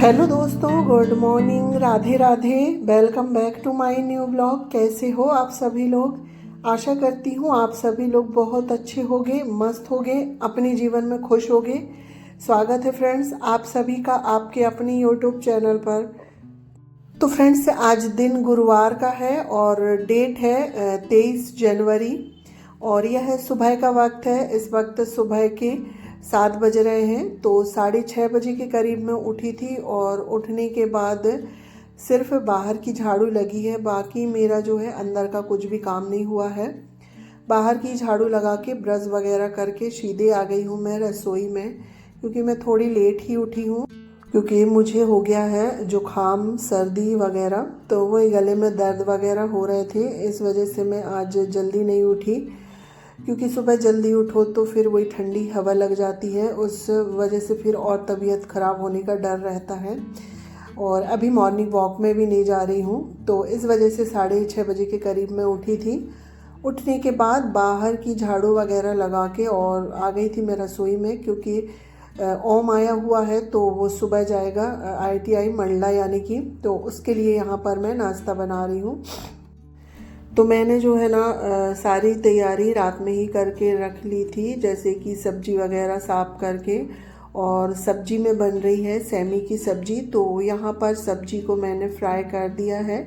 Hello दोस्तों, good morning, Radhe Radhe. Welcome back to my new blog. कैसे हो आप सभी लोग? आशा करती हूँ आप सभी लोग बहुत अच्छे होंगे, मस्त होंगे, अपने जीवन में खुश होंगे। स्वागत है फ्रेंड्स आप सभी का आपके अपने यूट्यूब चैनल पर। तो फ्रेंड्स आज दिन गुरुवार का है और डेट है 23 जनवरी और यह सुबह का वक्त है। इस वक्त सुबह के 7 बज रहे हैं। तो 6:30 बजे के करीब मैं उठी थी और उठने के बाद सिर्फ बाहर की झाड़ू लगी है, बाकी मेरा जो है अंदर का कुछ भी काम नहीं हुआ है। बाहर की झाड़ू लगा के ब्रश वगैरह करके सीधे आ गई हूँ मैं रसोई में, क्योंकि मैं थोड़ी लेट ही उठी हूँ, क्योंकि मुझे हो गया है जुकाम सर्दी वगैरह, तो वही गले में दर्द वगैरह हो रहे थे। इस वजह से मैं आज जल्दी नहीं उठी, क्योंकि सुबह जल्दी उठो तो फिर वही ठंडी हवा लग जाती है, उस वजह से फिर और तबीयत ख़राब होने का डर रहता है। और अभी मॉर्निंग वॉक में भी नहीं जा रही हूँ, तो इस वजह से 6:30 बजे के करीब मैं उठी थी। उठने के बाद बाहर की झाड़ू वगैरह लगा के और आ गई थी मैं रसोई में, क्योंकि ओम आया हुआ है तो वो सुबह जाएगा ITI मंडला यानी कि, तो उसके लिए यहाँ पर मैं नाश्ता बना रही हूँ। तो मैंने जो है ना सारी तैयारी रात में ही करके रख ली थी, जैसे कि सब्जी वगैरह साफ करके। और सब्जी में बन रही है सेमी की सब्जी, तो यहाँ पर सब्जी को मैंने फ्राई कर दिया है।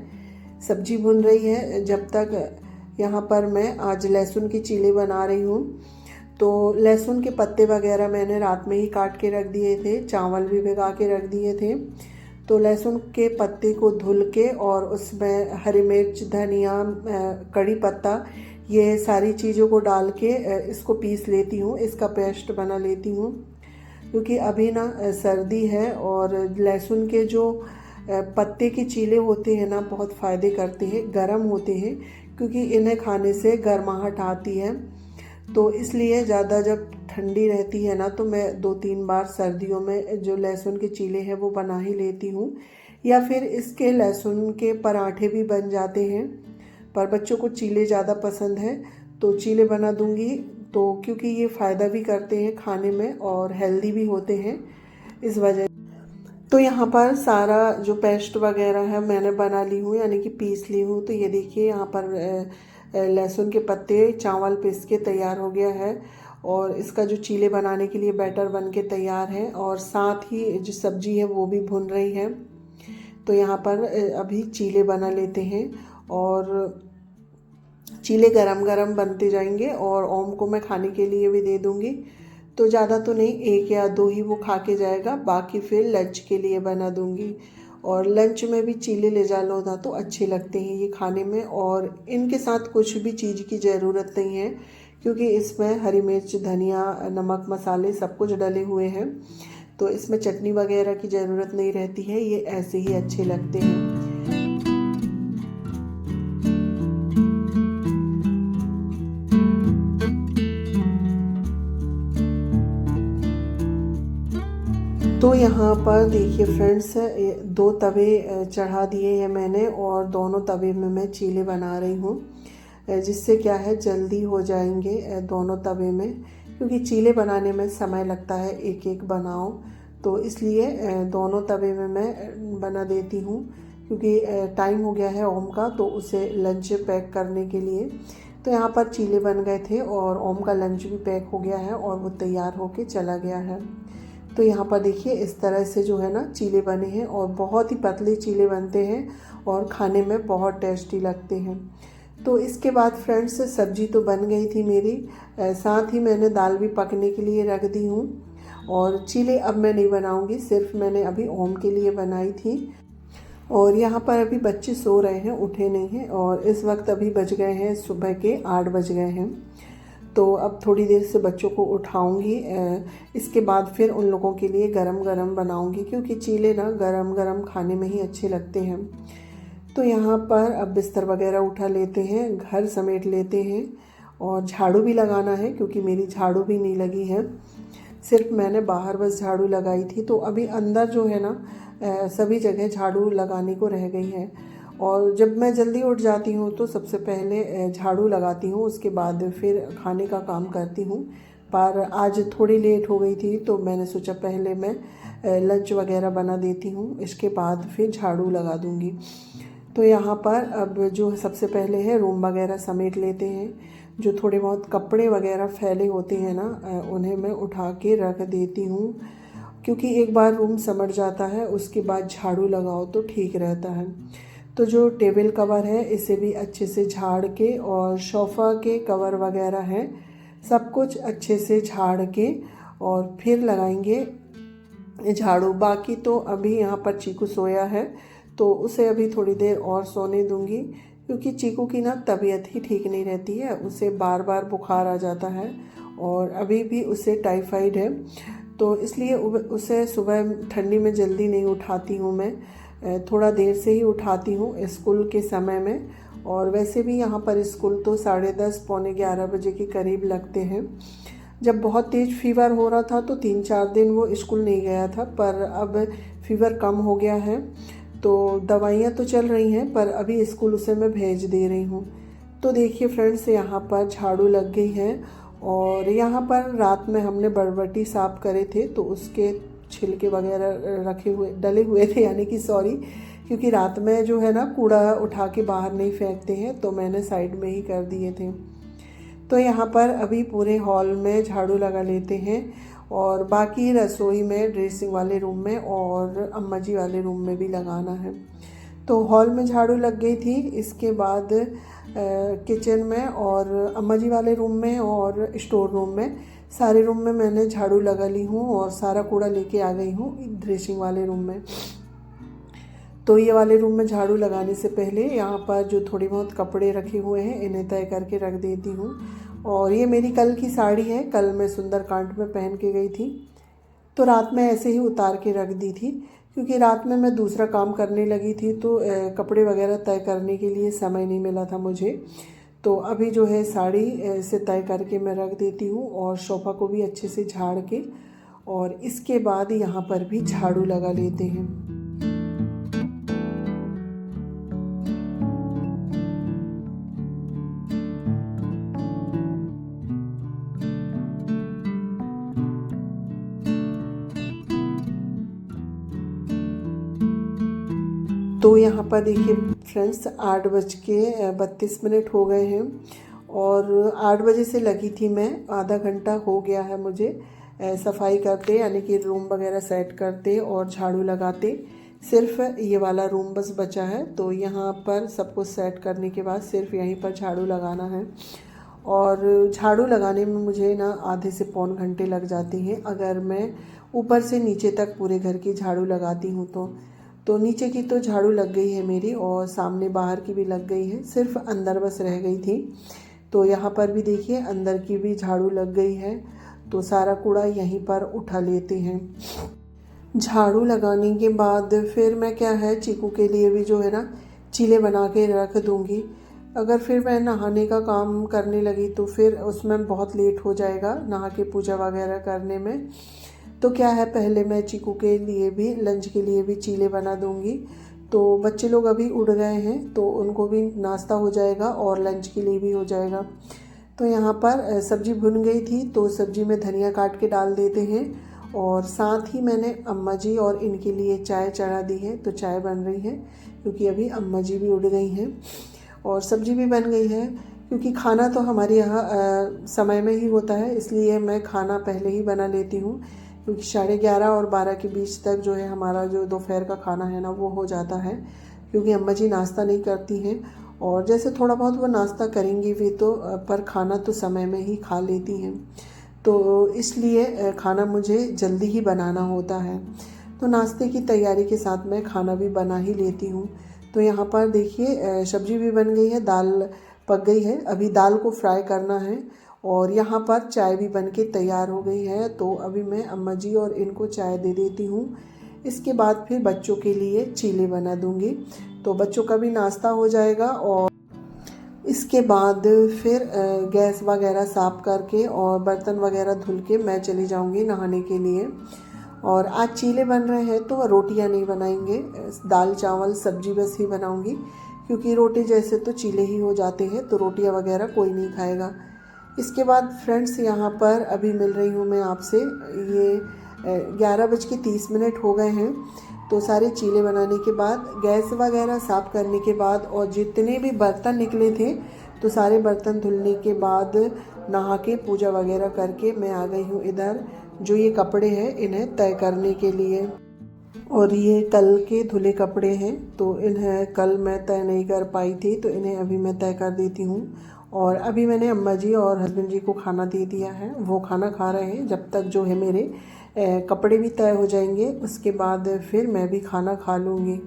सब्जी भुन रही है जब तक। यहाँ पर मैं आज लहसुन की चीले बना रही हूँ। तो लहसुन के पत्ते वगैरह मैंने रात में ही काट के रख दिए थे, चावल भी भिगा के रख दिए थे। तो लहसुन के पत्ते को धुल के और उसमें हरी मिर्च, धनिया, कड़ी पत्ता, ये सारी चीज़ों को डाल के इसको पीस लेती हूँ, इसका पेस्ट बना लेती हूँ। क्योंकि अभी ना सर्दी है और लहसुन के जो पत्ते के चीले होते हैं ना बहुत फ़ायदे करते हैं, गर्म होते हैं, क्योंकि इन्हें खाने से गर्माहट आती है। तो इसलिए ज़्यादा जब ठंडी रहती है ना, तो मैं 2-3 बार सर्दियों में जो लहसुन के चीले हैं वो बना ही लेती हूँ, या फिर इसके लहसुन के पराठे भी बन जाते हैं। पर बच्चों को चीले ज़्यादा पसंद है तो चीले बना दूँगी, तो क्योंकि ये फ़ायदा भी करते हैं खाने में और हेल्दी भी होते हैं, इस वजह। तो यहाँ पर सारा जो पेस्ट वगैरह है मैंने बना ली हूँ, यानी कि पीस ली हूँ। तो ये देखिए यहाँ पर लहसुन के पत्ते, चावल पीस के तैयार हो गया है और इसका जो चीले बनाने के लिए बैटर बन के तैयार है, और साथ ही जो सब्जी है वो भी भुन रही है। तो यहाँ पर अभी चीले बना लेते हैं और चीले गरम गरम बनते जाएंगे और ओम को मैं खाने के लिए भी दे दूँगी। तो ज़्यादा तो नहीं, 1 या 2 ही वो खा के जाएगा, बाकी फिर लंच के लिए बना दूँगी। और लंच में भी चीले ले जा लो ना तो अच्छे लगते हैं ये खाने में, और इनके साथ कुछ भी चीज़ की ज़रूरत नहीं है, क्योंकि इसमें हरी मिर्च, धनिया, नमक, मसाले सब कुछ डले हुए हैं। तो इसमें चटनी वगैरह की ज़रूरत नहीं रहती है, ये ऐसे ही अच्छे लगते हैं। तो यहाँ पर देखिए फ्रेंड्स, 2 तवे चढ़ा दिए हैं मैंने और दोनों तवे में मैं चीले बना रही हूँ, जिससे क्या है जल्दी हो जाएंगे दोनों तवे में, क्योंकि चीले बनाने में समय लगता है, एक एक बनाओ। तो इसलिए दोनों तवे में मैं बना देती हूँ, क्योंकि टाइम हो गया है ओम का, तो उसे लंच पैक करने के लिए। तो यहाँ पर चीले बन गए थे और ओम का लंच भी पैक हो गया है और वो तैयार होके चला गया है। तो यहाँ पर देखिए इस तरह से जो है ना चीले बने हैं और बहुत ही पतले चीले बनते हैं और खाने में बहुत टेस्टी लगते हैं। तो इसके बाद फ्रेंड्स सब्जी तो बन गई थी मेरी, साथ ही मैंने दाल भी पकने के लिए रख दी हूँ। और चीले अब मैं नहीं बनाऊँगी, सिर्फ मैंने अभी ओम के लिए बनाई थी। और यहाँ पर अभी बच्चे सो रहे हैं, उठे नहीं हैं, और इस वक्त अभी बज गए हैं सुबह के 8 बज गए हैं। तो अब थोड़ी देर से बच्चों को उठाऊंगी, इसके बाद फिर उन लोगों के लिए गरम गरम बनाऊंगी, क्योंकि चीले ना गरम गरम खाने में ही अच्छे लगते हैं। तो यहाँ पर अब बिस्तर वगैरह उठा लेते हैं, घर समेट लेते हैं, और झाड़ू भी लगाना है, क्योंकि मेरी झाड़ू भी नहीं लगी है, सिर्फ मैंने बाहर बस झाड़ू लगाई थी। तो अभी अंदर जो है ना सभी जगह झाड़ू लगाने को रह गई है। और जब मैं जल्दी उठ जाती हूँ तो सबसे पहले झाड़ू लगाती हूँ, उसके बाद फिर खाने का काम करती हूँ। पर आज थोड़ी लेट हो गई थी तो मैंने सोचा पहले मैं लंच वगैरह बना देती हूँ, इसके बाद फिर झाड़ू लगा दूँगी। तो यहाँ पर अब जो सबसे पहले है रूम वगैरह समेट लेते हैं। जो थोड़े बहुत कपड़े वगैरह फैले होते हैं ना, उन्हें मैं उठा के रख देती हूँ, क्योंकि एक बार रूम समट जाता है उसके बाद झाड़ू लगाओ तो ठीक रहता है। तो जो टेबल कवर है इसे भी अच्छे से झाड़ के, और सोफ़ा के कवर वगैरह हैं सब कुछ अच्छे से झाड़ के और फिर लगाएंगे झाड़ू। बाकी तो अभी यहाँ पर चीकू सोया है तो उसे अभी थोड़ी देर और सोने दूंगी, क्योंकि चीकू की ना तबीयत ही ठीक नहीं रहती है, उसे बार बार बुखार आ जाता है और अभी भी उसे टाइफाइड है। तो इसलिए उसे सुबह ठंडी में जल्दी नहीं उठाती हूँ मैं, थोड़ा देर से ही उठाती हूँ स्कूल के समय में। और वैसे भी यहाँ पर स्कूल तो 10:30 पौने 11 बजे के करीब लगते हैं। जब बहुत तेज़ फीवर हो रहा था तो 3-4 दिन वो स्कूल नहीं गया था, पर अब फीवर कम हो गया है तो दवाइयाँ तो चल रही हैं, पर अभी स्कूल उसे मैं भेज दे रही हूँ। तो देखिए फ्रेंड्स, यहाँ पर झाड़ू लग गई है। और यहाँ पर रात में हमने बरबटी साफ़ करे थे तो उसके छिलके वगैरह रखे हुए डले हुए थे, यानी कि सॉरी, क्योंकि रात में जो है ना कूड़ा उठा के बाहर नहीं फेंकते हैं तो मैंने साइड में ही कर दिए थे। तो यहाँ पर अभी पूरे हॉल में झाड़ू लगा लेते हैं, और बाकी रसोई में, ड्रेसिंग वाले रूम में और अम्मा जी वाले रूम में भी लगाना है। तो हॉल में झाड़ू लग गई थी, इसके बाद किचन में और अम्मा जी वाले रूम में और स्टोर रूम में, सारे रूम में मैंने झाड़ू लगा ली हूँ और सारा कूड़ा लेके आ गई हूँ ड्रेसिंग वाले रूम में। तो ये वाले रूम में झाड़ू लगाने से पहले यहाँ पर जो थोड़ी बहुत कपड़े रखे हुए हैं इन्हें तय करके रख देती हूँ। और ये मेरी कल की साड़ी है, कल मैं सुंदरकांड में पहन के गई थी तो रात में ऐसे ही उतार के रख दी थी, क्योंकि रात में मैं दूसरा काम करने लगी थी तो कपड़े वगैरह तय करने के लिए समय नहीं मिला था मुझे। तो अभी जो है साड़ी से तय करके मैं रख देती हूँ, और सोफ़ा को भी अच्छे से झाड़ के, और इसके बाद यहाँ पर भी झाड़ू लगा लेते हैं। तो यहाँ पर देखिए फ्रेंड्स, 8:32 हो गए हैं और 8 बजे से लगी थी मैं, आधा घंटा हो गया है मुझे सफाई करते, यानी कि रूम वगैरह सेट करते और झाड़ू लगाते। सिर्फ ये वाला रूम बस बचा है, तो यहाँ पर सब कुछ सेट करने के बाद सिर्फ यहीं पर झाड़ू लगाना है। और झाड़ू लगाने में मुझे ना आधे से पौन घंटे लग जाते हैं, अगर मैं ऊपर से नीचे तक पूरे घर की झाड़ू लगाती हूँ तो नीचे की तो झाड़ू लग गई है मेरी, और सामने बाहर की भी लग गई है, सिर्फ अंदर बस रह गई थी। तो यहाँ पर भी देखिए अंदर की भी झाड़ू लग गई है, तो सारा कूड़ा यहीं पर उठा लेते हैं। झाड़ू लगाने के बाद फिर मैं क्या है, चीकू के लिए भी जो है ना चीले बना के रख दूँगी। अगर फिर मैं नहाने का काम करने लगी तो फिर उसमें बहुत लेट हो जाएगा नहा के पूजा वगैरह करने में। तो क्या है, पहले मैं चीकू के लिए भी, लंच के लिए भी चीले बना दूंगी। तो बच्चे लोग अभी उड़ गए हैं तो उनको भी नाश्ता हो जाएगा और लंच के लिए भी हो जाएगा। तो यहाँ पर सब्ज़ी भुन गई थी तो सब्ज़ी में धनिया काट के डाल देते हैं, और साथ ही मैंने अम्मा जी और इनके लिए चाय चढ़ा दी है, तो चाय बन रही है क्योंकि अभी अम्मा जी भी उड़ गई हैं, और सब्ज़ी भी बन गई है। क्योंकि खाना तो हमारे यहाँ समय में ही होता है, इसलिए मैं खाना पहले ही बना लेती हूँ, क्योंकि 11:30 और 12 के बीच तक जो है हमारा जो दोपहर का खाना है ना वो हो जाता है। क्योंकि अम्मा जी नाश्ता नहीं करती हैं, और जैसे थोड़ा बहुत वो नाश्ता करेंगी भी तो पर खाना तो समय में ही खा लेती हैं, तो इसलिए खाना मुझे जल्दी ही बनाना होता है। तो नाश्ते की तैयारी के साथ मैं खाना भी बना ही लेती हूँ। तो यहाँ पर देखिए सब्ज़ी भी बन गई है, दाल पक गई है, अभी दाल को फ्राई करना है, और यहाँ पर चाय भी बनके तैयार हो गई है। तो अभी मैं अम्मा जी और इनको चाय दे देती हूँ, इसके बाद फिर बच्चों के लिए चीले बना दूँगी, तो बच्चों का भी नाश्ता हो जाएगा। और इसके बाद फिर गैस वगैरह साफ़ करके और बर्तन वगैरह धुल के मैं चली जाऊँगी नहाने के लिए। और आज चीले बन रहे हैं तो रोटियां नहीं बनाएंगे, दाल चावल सब्जी बस ही बनाऊँगी, क्योंकि रोटी जैसे तो चीले ही हो जाते हैं तो रोटियां वगैरह कोई नहीं खाएगा। इसके बाद फ्रेंड्स यहाँ पर अभी मिल रही हूँ मैं आपसे। ये 11:30 हो गए हैं। तो सारे चीले बनाने के बाद, गैस वगैरह साफ़ करने के बाद और जितने भी बर्तन निकले थे तो सारे बर्तन धुलने के बाद नहा के पूजा वगैरह करके मैं आ गई हूँ इधर। जो ये कपड़े हैं इन्हें तय करने के लिए, और ये कल के धुले कपड़े हैं तो इन्हें कल मैं तय नहीं कर पाई थी, तो इन्हें अभी मैं तय कर देती हूँ। और अभी मैंने अम्मा जी और हस्बैंड जी को खाना दे दिया है, वो खाना खा रहे हैं। जब तक जो है मेरे कपड़े भी तय हो जाएंगे उसके बाद फिर मैं भी खाना खा लूँगी।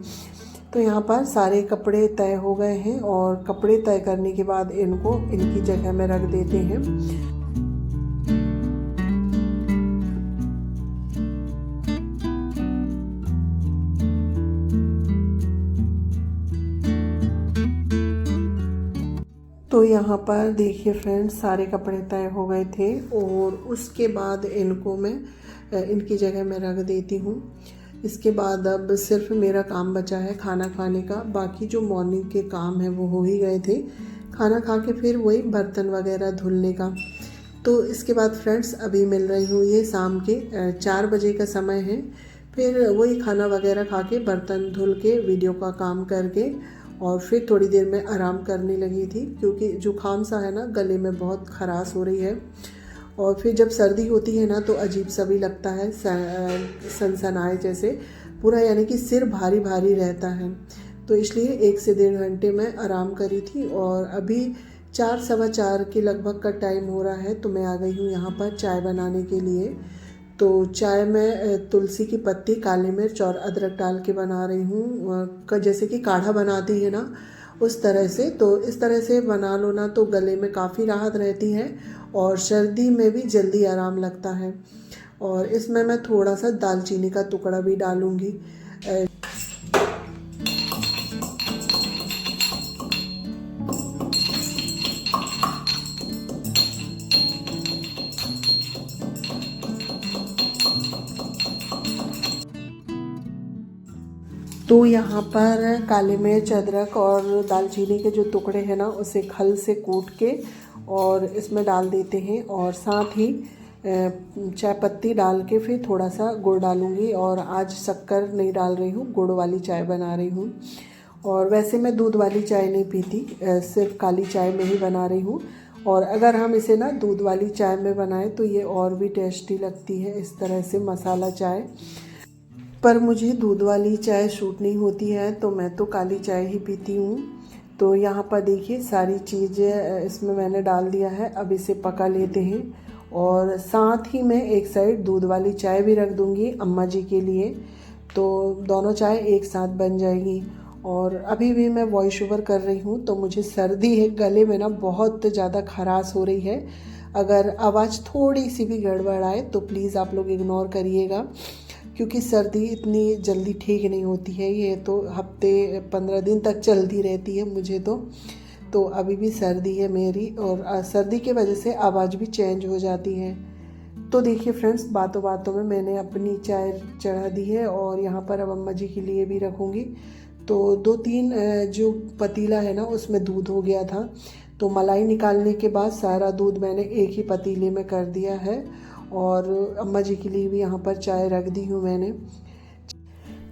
तो यहाँ पर सारे कपड़े तय हो गए हैं और कपड़े तय करने के बाद इनको इनकी जगह में रख देते हैं। तो यहाँ पर देखिए फ्रेंड्स, सारे कपड़े तय हो गए थे और उसके बाद इनको मैं इनकी जगह में रख देती हूँ। इसके बाद अब सिर्फ मेरा काम बचा है खाना खाने का। बाकी जो मॉर्निंग के काम है वो हो ही गए थे। खाना खा के फिर वही बर्तन वगैरह धुलने का। तो इसके बाद फ्रेंड्स अभी मिल रही हूँ, ये शाम के 4 बजे का समय है। फिर वही खाना वगैरह खा के बर्तन धुल के वीडियो का काम करके और फिर थोड़ी देर में आराम करने लगी थी, क्योंकि जुकाम सा है ना, गले में बहुत खराश हो रही है। और फिर जब सर्दी होती है ना तो अजीब सा भी लगता है, सनसनाए जैसे पूरा, यानी कि सिर भारी भारी रहता है। तो इसलिए 1 से 1.5 घंटे मैं आराम करी थी और अभी 4 सवा 4 के लगभग का टाइम हो रहा है। तो मैं आ गई हूँ यहाँ पर चाय बनाने के लिए। तो चाय में तुलसी की पत्ती, काली मिर्च और अदरक डाल के बना रही हूँ, जैसे कि काढ़ा बनाती है ना उस तरह से। तो इस तरह से बना लो ना तो गले में काफ़ी राहत रहती है और सर्दी में भी जल्दी आराम लगता है। और इसमें मैं थोड़ा सा दालचीनी का टुकड़ा भी डालूँगी। तो यहाँ पर काली मिर्च, अदरक और दालचीनी के जो टुकड़े हैं ना उसे खल से कूट के और इसमें डाल देते हैं। और साथ ही चाय पत्ती डाल के फिर थोड़ा सा गुड़ डालूँगी। और आज शक्कर नहीं डाल रही हूँ, गुड़ वाली चाय बना रही हूँ। और वैसे मैं दूध वाली चाय नहीं पीती, सिर्फ काली चाय में ही बना रही हूँ। और अगर हम इसे ना दूध वाली चाय में बनाएं तो ये और भी टेस्टी लगती है, इस तरह से मसाला चाय। पर मुझे दूध वाली चाय सूट नहीं होती है तो मैं तो काली चाय ही पीती हूँ। तो यहाँ पर देखिए सारी चीज़ें इसमें मैंने डाल दिया है। अब इसे पका लेते हैं और साथ ही मैं एक साइड दूध वाली चाय भी रख दूँगी अम्मा जी के लिए, तो दोनों चाय एक साथ बन जाएगी। और अभी भी मैं वॉइस ओवर कर रही हूँ तो मुझे सर्दी है, गले में ना बहुत ज़्यादा खराश हो रही है। अगर आवाज़ थोड़ी सी भी गड़बड़ आए तो प्लीज़ आप लोग इग्नोर करिएगा, क्योंकि सर्दी इतनी जल्दी ठीक नहीं होती है। ये तो हफ्ते 15 दिन तक चलती रहती है मुझे तो अभी भी सर्दी है मेरी, और सर्दी की वजह से आवाज़ भी चेंज हो जाती है। तो देखिए फ्रेंड्स, बातों बातों में मैंने अपनी चाय चढ़ा दी है और यहाँ पर अब अम्मा जी के लिए भी रखूँगी। तो 2-3 जो पतीला है ना उसमें दूध हो गया था, तो मलाई निकालने के बाद सारा दूध मैंने एक ही पतीले में कर दिया है। और अम्मा जी के लिए भी यहाँ पर चाय रख दी हूँ मैंने।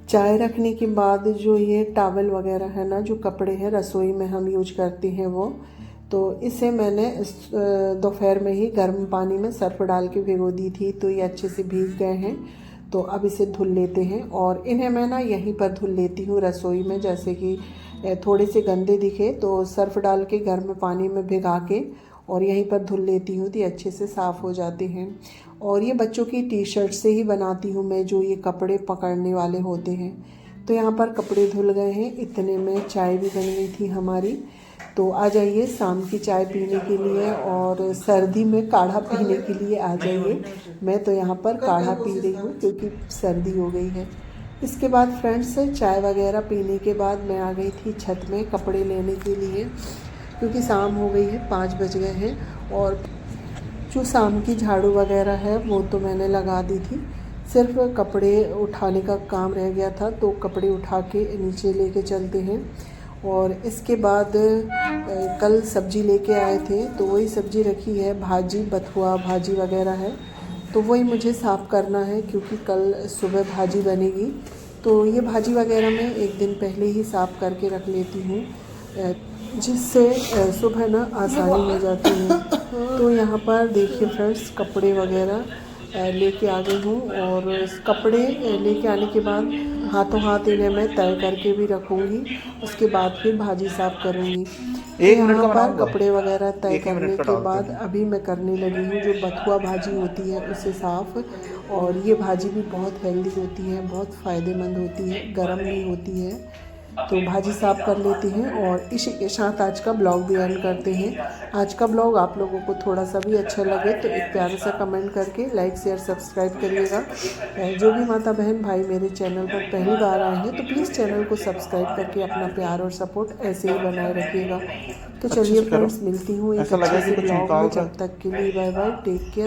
चाय रखने के बाद जो ये टॉवल वगैरह है ना, जो कपड़े हैं रसोई में हम यूज करते हैं वो, तो इसे मैंने दोपहर में ही गर्म पानी में सर्फ डाल के भिगो दी थी, तो ये अच्छे से भीग गए हैं। तो अब इसे धुल लेते हैं और इन्हें मैं ना यहीं पर धुल लेती हूँ रसोई में। जैसे कि थोड़े से गंदे दिखे तो सर्फ डाल के गर्म पानी में भिगा के और यहीं पर धुल लेती हूँ तो ये अच्छे से साफ़ हो जाते हैं। और ये बच्चों की टी शर्ट से ही बनाती हूँ मैं, जो ये कपड़े पकड़ने वाले होते हैं। तो यहाँ पर कपड़े धुल गए हैं, इतने में चाय भी बन गई थी हमारी। तो आ जाइए शाम की चाय पीने के लिए और सर्दी में काढ़ा पीने के लिए आ जाइए। मैं तो यहाँ पर काढ़ा पी रही हूँ क्योंकि सर्दी हो गई है। इसके बाद फ्रेंड्स चाय वगैरह पीने के बाद मैं आ गई थी छत में कपड़े लेने के लिए, क्योंकि शाम हो गई है, 5 बज गए हैं। और जो शाम की झाड़ू वगैरह है वो तो मैंने लगा दी थी, सिर्फ कपड़े उठाने का काम रह गया था। तो कपड़े उठा के नीचे लेके चलते हैं और इसके बाद कल सब्जी लेके आए थे तो वही सब्जी रखी है, भाजी बथुआ भाजी वगैरह है, तो वही मुझे साफ़ करना है क्योंकि कल सुबह भाजी बनेगी। तो ये भाजी वगैरह मैं एक दिन पहले ही साफ़ करके रख लेती हूँ जिससे सुबह ना आसानी हो जाती है। तो यहाँ पर देखिए फ्रेंड्स, कपड़े वगैरह लेके आ गई हूँ और कपड़े लेके आने के बाद हाथों हाथ इन्हें मैं तय करके भी रखूँगी, उसके बाद फिर भाजी साफ़ करूँगी। यहाँ पर कपड़े वगैरह तय करने के बाद अभी मैं करने लगी हूँ जो बथुआ भाजी होती है उसे साफ़। और ये भाजी भी बहुत हेल्दी होती है, बहुत फ़ायदेमंद होती है, गर्म भी होती है। तो भाजी साफ़ कर लेते हैं और इसी के साथ आज का ब्लॉग भी एंड करते हैं। आज का ब्लॉग आप लोगों को थोड़ा सा भी अच्छा लगे तो एक प्यारा सा कमेंट करके लाइक शेयर सब्सक्राइब करिएगा। जो भी माता बहन भाई मेरे चैनल पर पहली बार आए हैं तो प्लीज़ चैनल को सब्सक्राइब करके अपना प्यार और सपोर्ट ऐसे ही बनाए रखिएगा। तो चलिए फ्रेंड्स, मिलती हूँ एक अच्छे से ब्लॉग में, जब तक के लिए बाय बाय, टेक केयर।